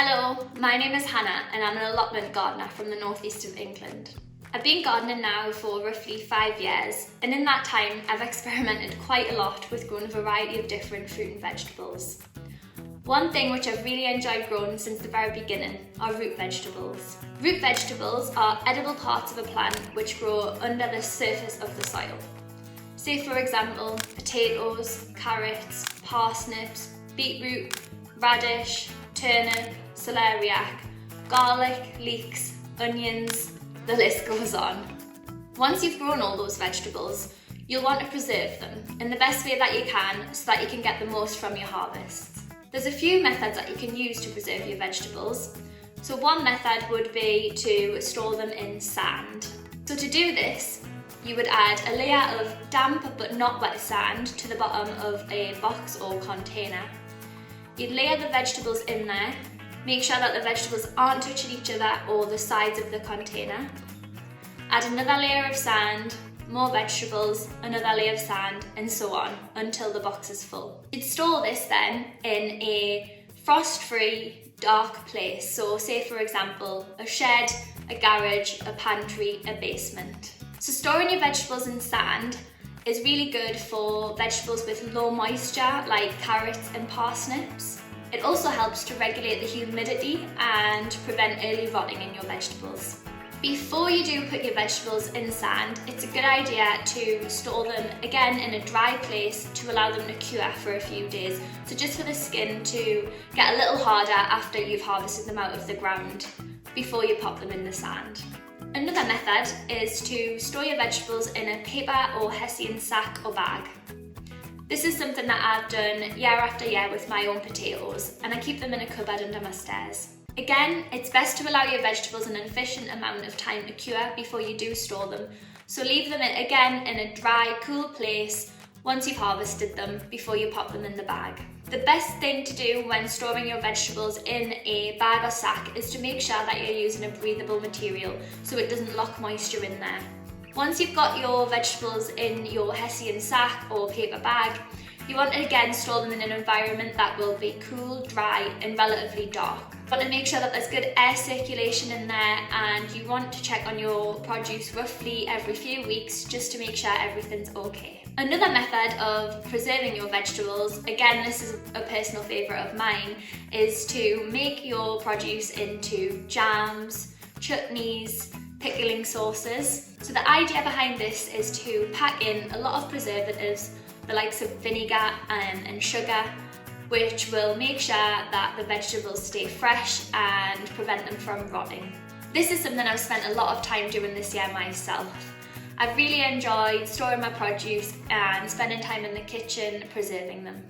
Hello, my name is Hannah and I'm an allotment gardener from the northeast of England. I've been gardening now for roughly 5 years, and in that time I've experimented quite a lot with growing a variety of different fruit and vegetables. One thing which I've really enjoyed growing since the very beginning are root vegetables. Root vegetables are edible parts of a plant which grow under the surface of the soil. Say for example, potatoes, carrots, parsnips, beetroot, radish, turnip, celeriac, garlic, leeks, onions, the list goes on. Once you've grown all those vegetables, you'll want to preserve them in the best way that you can so that you can get the most from your harvests. There's a few methods that you can use to preserve your vegetables. So one method would be to store them in sand. So to do this, you would add a layer of damp but not wet sand to the bottom of a box or container. You'd layer the vegetables in there, make sure that the vegetables aren't touching each other or the sides of the container. Add another layer of sand, more vegetables, another layer of sand, and so on until the box is full. You'd store this then in a frost-free, dark place. So say for example, a shed, a garage, a pantry, a basement. So storing your vegetables in sand is really good for vegetables with low moisture like carrots and parsnips. It also helps to regulate the humidity and prevent early rotting in your vegetables. Before you do put your vegetables in sand, it's a good idea to store them again in a dry place to allow them to cure for a few days. So just for the skin to get a little harder after you've harvested them out of the ground before you pop them in the sand. Another method is to store your vegetables in a paper or hessian sack or bag. This is something that I've done year after year with my own potatoes, and I keep them in a cupboard under my stairs. Again, it's best to allow your vegetables an efficient amount of time to cure before you do store them. So leave them again in a dry, cool place once you've harvested them before you pop them in the bag. The best thing to do when storing your vegetables in a bag or sack is to make sure that you're using a breathable material so it doesn't lock moisture in there. Once you've got your vegetables in your hessian sack or paper bag, you want to again store them in an environment that will be cool, dry and relatively dark. You want to make sure that there's good air circulation in there, and you want to check on your produce roughly every few weeks just to make sure everything's okay. Another method of preserving your vegetables, again this is a personal favourite of mine, is to make your produce into jams, chutneys, pickling sauces. So the idea behind this is to pack in a lot of preservatives, the likes of vinegar and sugar, which will make sure that the vegetables stay fresh and prevent them from rotting. This is something I've spent a lot of time doing this year myself. I've really enjoyed storing my produce and spending time in the kitchen preserving them.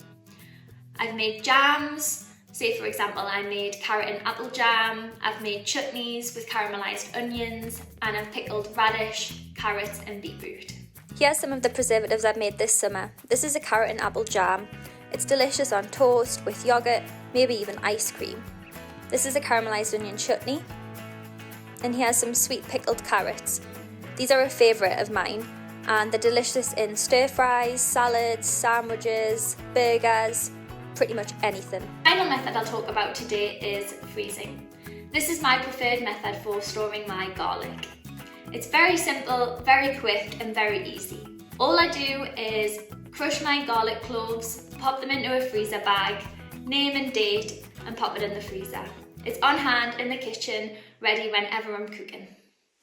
I've made jams. Say for example, I made carrot and apple jam, I've made chutneys with caramelised onions, and I've pickled radish, carrots and beetroot. Here are some of the preservatives I've made this summer. This is a carrot and apple jam. It's delicious on toast, with yoghurt, maybe even ice cream. This is a caramelised onion chutney. And here's some sweet pickled carrots. These are a favourite of mine, and they're delicious in stir fries, salads, sandwiches, burgers, pretty much anything. The final method I'll talk about today is freezing. This is my preferred method for storing my garlic. It's very simple, very quick and very easy. All I do is crush my garlic cloves, pop them into a freezer bag, name and date and pop it in the freezer. It's on hand in the kitchen, ready whenever I'm cooking.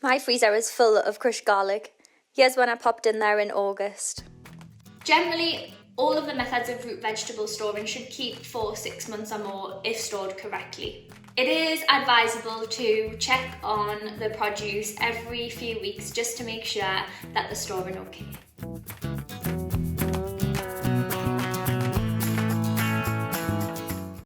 My freezer is full of crushed garlic. Here's one I popped in there in August. Generally, all of the methods of root vegetable storing should keep for 6 months or more if stored correctly. It is advisable to check on the produce every few weeks just to make sure that they're storing okay.